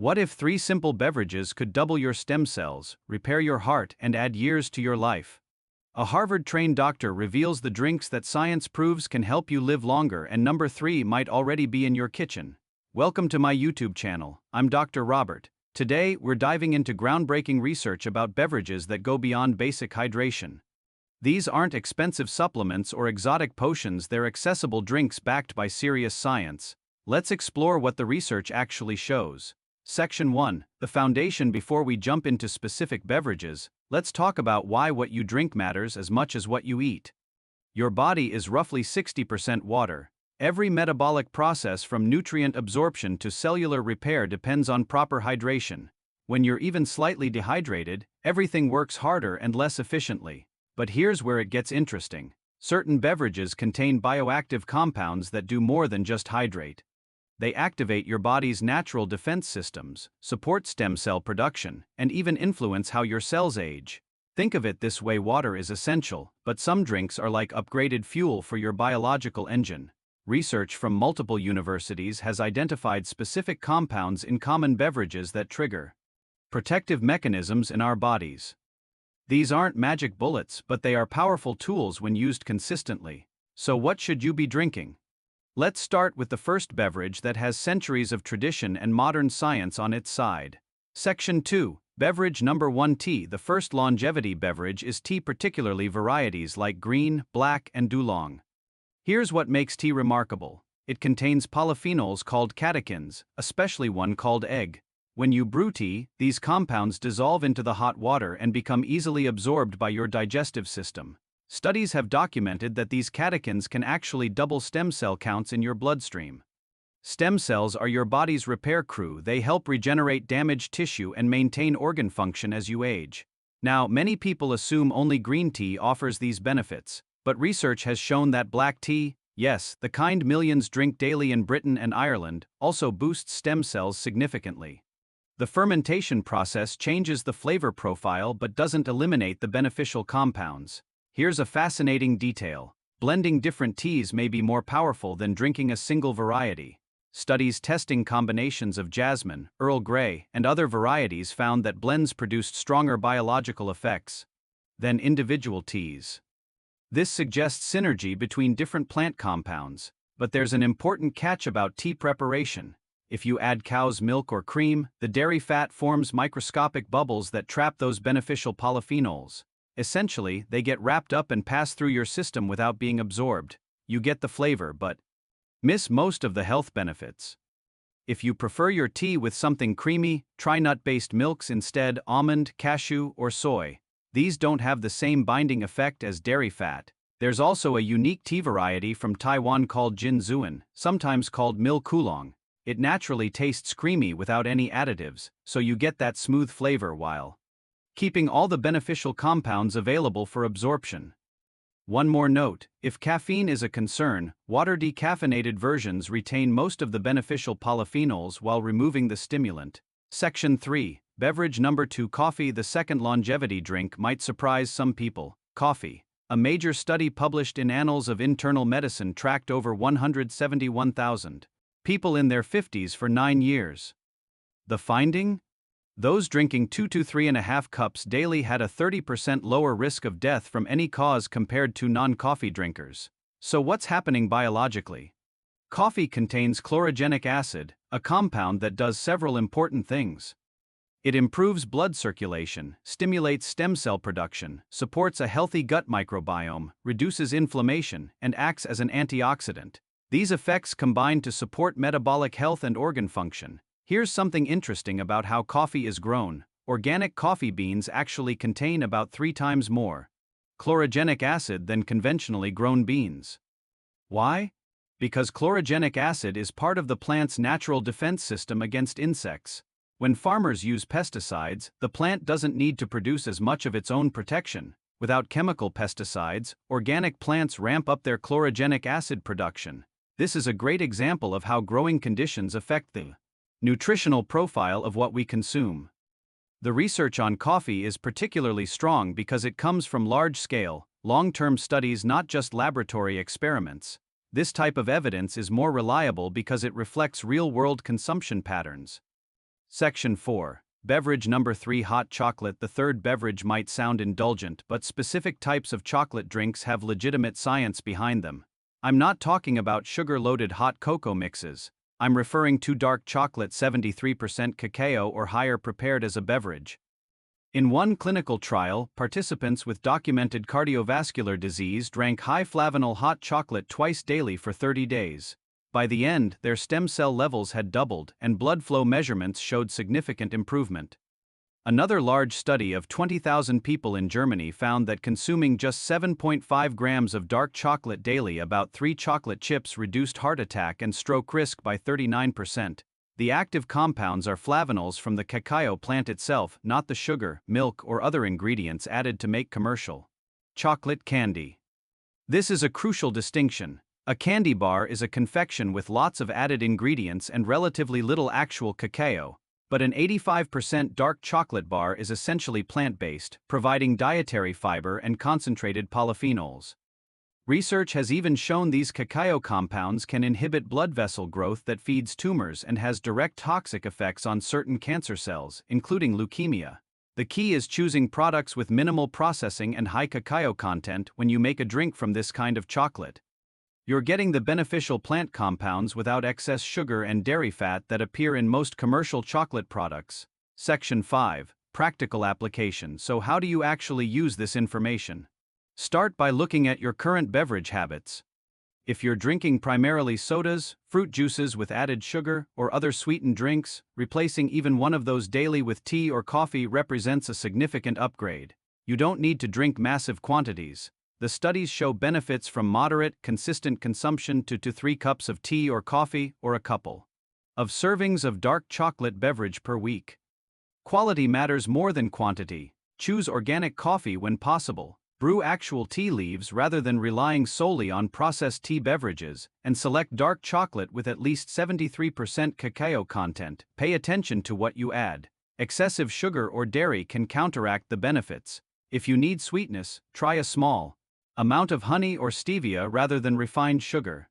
What if 3 simple beverages could double your stem cells, repair your heart, and add years to your life? A Harvard-trained doctor reveals the drinks that science proves can help you live longer, and number 3 might already be in your kitchen. Welcome to my YouTube channel. I'm Dr. Robert. Today, we're diving into groundbreaking research about beverages that go beyond basic hydration. These aren't expensive supplements or exotic potions, they're accessible drinks backed by serious science. Let's explore what the research actually shows. Section 1. The foundation. Before we jump into specific beverages, let's talk about why what you drink matters as much as what you eat. Your body is roughly 60% water. Every metabolic process from nutrient absorption to cellular repair depends on proper hydration. When you're even slightly dehydrated, everything works harder and less efficiently. But here's where it gets interesting. Certain beverages contain bioactive compounds that do more than just hydrate. They activate your body's natural defense systems, support stem cell production, and even influence how your cells age. Think of it this way: water is essential, but some drinks are like upgraded fuel for your biological engine. Research from multiple universities has identified specific compounds in common beverages that trigger protective mechanisms in our bodies. These aren't magic bullets, but they are powerful tools when used consistently. So what should you be drinking? Let's start with the first beverage that has centuries of tradition and modern science on its side. Section 2. Beverage number 1. Tea. The first longevity beverage is tea, particularly varieties like green, black, and oolong. Here's what makes tea remarkable. It contains polyphenols called catechins, especially one called egg. When you brew tea, these compounds dissolve into the hot water and become easily absorbed by your digestive system. Studies have documented that these catechins can actually double stem cell counts in your bloodstream. Stem cells are your body's repair crew. They help regenerate damaged tissue and maintain organ function as you age. Now, many people assume only green tea offers these benefits, but research has shown that black tea, yes, the kind millions drink daily in Britain and Ireland, also boosts stem cells significantly. The fermentation process changes the flavor profile but doesn't eliminate the beneficial compounds. Here's a fascinating detail. Blending different teas may be more powerful than drinking a single variety. Studies testing combinations of jasmine, Earl Grey, and other varieties found that blends produced stronger biological effects than individual teas. This suggests synergy between different plant compounds, but there's an important catch about tea preparation. If you add cow's milk or cream, the dairy fat forms microscopic bubbles that trap those beneficial polyphenols. Essentially, they get wrapped up and pass through your system without being absorbed. You get the flavor, but miss most of the health benefits. If you prefer your tea with something creamy, try nut-based milks instead: almond, cashew, or soy. These don't have the same binding effect as dairy fat. There's also a unique tea variety from Taiwan called Jin Zuan, sometimes called milk oolong. It naturally tastes creamy without any additives, so you get that smooth flavor while keeping all the beneficial compounds available for absorption. One more note: if caffeine is a concern, water decaffeinated versions retain most of the beneficial polyphenols while removing the stimulant. Section 3. Beverage number 2. Coffee. The second longevity drink might surprise some people. Coffee. A major study published in Annals of Internal Medicine tracked over 171,000 people in their 50s for 9 years. The finding? Those drinking 2 to 3.5 cups daily had a 30% lower risk of death from any cause compared to non-coffee drinkers. So what's happening biologically? Coffee contains chlorogenic acid, a compound that does several important things. It improves blood circulation, stimulates stem cell production, supports a healthy gut microbiome, reduces inflammation, and acts as an antioxidant. These effects combine to support metabolic health and organ function. Here's something interesting about how coffee is grown. Organic coffee beans actually contain about 3 times more chlorogenic acid than conventionally grown beans. Why? Because chlorogenic acid is part of the plant's natural defense system against insects. When farmers use pesticides, the plant doesn't need to produce as much of its own protection. Without chemical pesticides, organic plants ramp up their chlorogenic acid production. This is a great example of how growing conditions affect the nutritional profile of what we consume. The research on coffee is particularly strong because it comes from large-scale, long-term studies, not just laboratory experiments. This type of evidence is more reliable because it reflects real-world consumption patterns. Section 4. Beverage number 3. Hot chocolate. The third beverage might sound indulgent, but specific types of chocolate drinks have legitimate science behind them. I'm not talking about sugar-loaded hot cocoa mixes. I'm referring to dark chocolate 73% cacao or higher prepared as a beverage. In one clinical trial, participants with documented cardiovascular disease drank high flavanol hot chocolate twice daily for 30 days. By the end, their stem cell levels had doubled, and blood flow measurements showed significant improvement. Another large study of 20,000 people in Germany found that consuming just 7.5 grams of dark chocolate daily, about 3 chocolate chips, reduced heart attack and stroke risk by 39%. The active compounds are flavanols from the cacao plant itself, not the sugar, milk, or other ingredients added to make commercial chocolate candy. This is a crucial distinction. A candy bar is a confection with lots of added ingredients and relatively little actual cacao, but an 85% dark chocolate bar is essentially plant-based, providing dietary fiber and concentrated polyphenols. Research has even shown these cacao compounds can inhibit blood vessel growth that feeds tumors and has direct toxic effects on certain cancer cells, including leukemia. The key is choosing products with minimal processing and high cacao content when you make a drink from this kind of chocolate. You're getting the beneficial plant compounds without excess sugar and dairy fat that appear in most commercial chocolate products. Section 5. Practical application. So how do you actually use this information? Start by looking at your current beverage habits. If you're drinking primarily sodas, fruit juices with added sugar, or other sweetened drinks, replacing even one of those daily with tea or coffee represents a significant upgrade. You don't need to drink massive quantities. The studies show benefits from moderate, consistent consumption to 3 cups of tea or coffee, or a couple of servings of dark chocolate beverage per week. Quality matters more than quantity. Choose organic coffee when possible. Brew actual tea leaves rather than relying solely on processed tea beverages, and select dark chocolate with at least 73% cacao content. Pay attention to what you add. Excessive sugar or dairy can counteract the benefits. If you need sweetness, try a small amount of honey or stevia rather than refined sugar.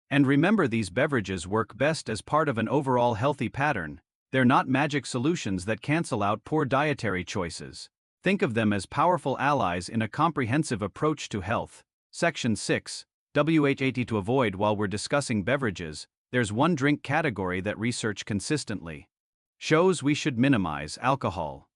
And remember, these beverages work best as part of an overall healthy pattern. They're not magic solutions that cancel out poor dietary choices. Think of them as powerful allies in a comprehensive approach to health. Section 6. WH80 to avoid. While we're discussing beverages, there's one drink category that research consistently shows we should minimize: alcohol.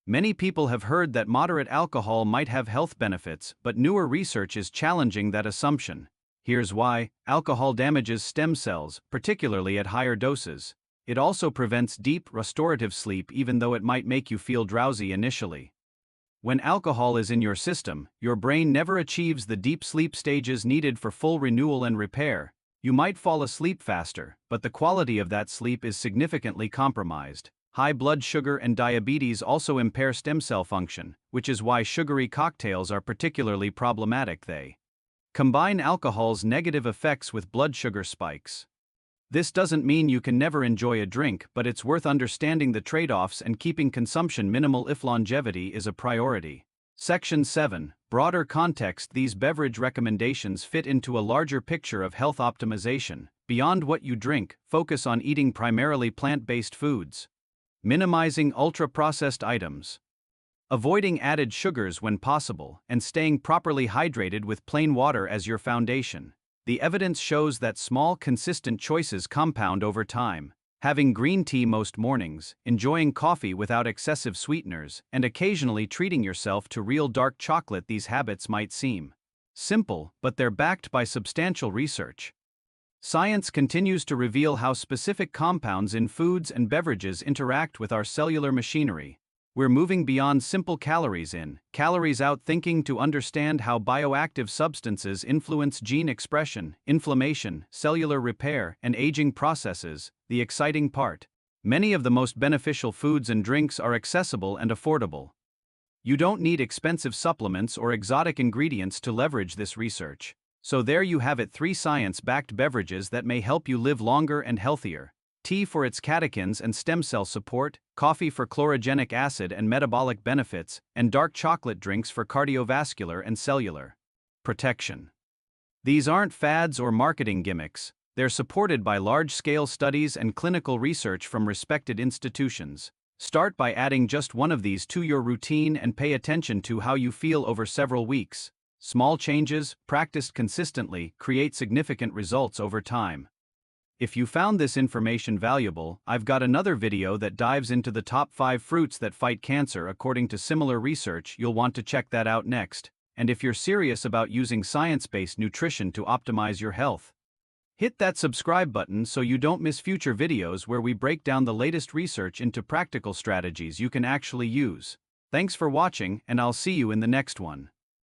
Many people have heard that moderate alcohol might have health benefits, but newer research is challenging that assumption. Here's why: alcohol damages stem cells, particularly at higher doses. It also prevents deep, restorative sleep, even though it might make you feel drowsy initially. When alcohol is in your system, your brain never achieves the deep sleep stages needed for full renewal and repair. You might fall asleep faster, but the quality of that sleep is significantly compromised. High blood sugar and diabetes also impair stem cell function, which is why sugary cocktails are particularly problematic. They combine alcohol's negative effects with blood sugar spikes. This doesn't mean you can never enjoy a drink, but it's worth understanding the trade-offs and keeping consumption minimal if longevity is a priority. Section 7. Broader context. These beverage recommendations fit into a larger picture of health optimization. Beyond what you drink, focus on eating primarily plant-based foods. Minimizing ultra-processed items. Avoiding added sugars when possible, and staying properly hydrated with plain water as your foundation. The evidence shows that small, consistent choices compound over time. Having green tea most mornings, enjoying coffee without excessive sweeteners, and occasionally treating yourself to real dark chocolate. These habits might seem simple, but they're backed by substantial research. Science continues to reveal how specific compounds in foods and beverages interact with our cellular machinery. We're moving beyond simple calories in, calories out thinking to understand how bioactive substances influence gene expression, inflammation, cellular repair, and aging processes. The exciting part: many of the most beneficial foods and drinks are accessible and affordable. You don't need expensive supplements or exotic ingredients to leverage this research. So there you have it: 3 science-backed beverages that may help you live longer and healthier. Tea for its catechins and stem cell support, coffee for chlorogenic acid and metabolic benefits, and dark chocolate drinks for cardiovascular and cellular protection. These aren't fads or marketing gimmicks. They're supported by large-scale studies and clinical research from respected institutions. Start by adding just one of these to your routine and pay attention to how you feel over several weeks. Small changes, practiced consistently, create significant results over time. If you found this information valuable, I've got another video that dives into the top 5 fruits that fight cancer according to similar research. You'll want to check that out next. And if you're serious about using science-based nutrition to optimize your health, hit that subscribe button so you don't miss future videos where we break down the latest research into practical strategies you can actually use. Thanks for watching, and I'll see you in the next one.